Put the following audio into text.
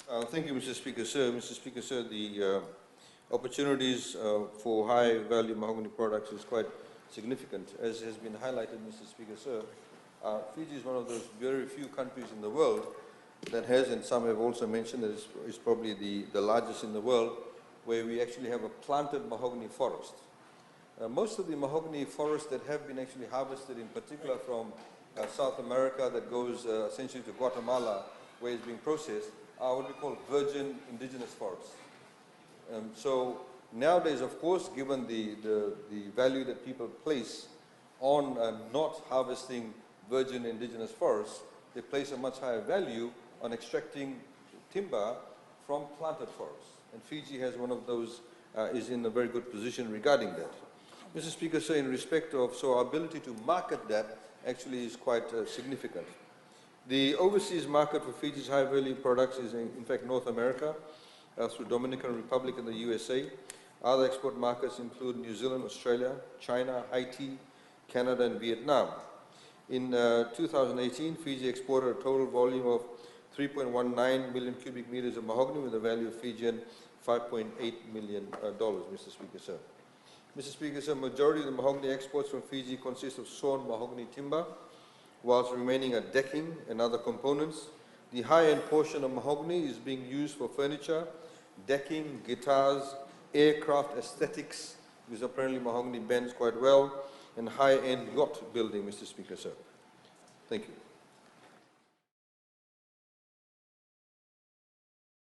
Thank you, Mr. Speaker, sir. Mr. Speaker, sir, the opportunities for high-value mahogany products is quite significant. As has been highlighted, Mr. Speaker, sir, Fiji is one of those very few countries in the world that has, and some have also mentioned that it's probably the largest in the world, where we actually have a planted mahogany forest. Most of the mahogany forests that have been actually harvested, in particular from South America, that goes essentially to Guatemala, where it's being processed, are what we call virgin indigenous forests. So nowadays, of course, given the value that people place on not harvesting virgin indigenous forests, they place a much higher value on extracting timber from planted forests. And Fiji has one of those, is in a very good position regarding that. Mr. Speaker, so in respect of, so our ability to market that actually is quite significant. The overseas market for Fiji's high-value products is in fact North America, through Dominican Republic and the USA. Other export markets include New Zealand, Australia, China, Haiti, Canada, and Vietnam. In 2018, Fiji exported a total volume of 3.19 million cubic meters of mahogany with a value of Fijian $5.8 million, Mr. Speaker, sir. Mr. Speaker, sir, majority of the mahogany exports from Fiji consist of sawn mahogany timber, whilst remaining are decking and other components. The high-end portion of mahogany is being used for furniture, decking, guitars, aircraft aesthetics, because apparently mahogany bends quite well, and high-end yacht building, Mr. Speaker, sir. Thank you.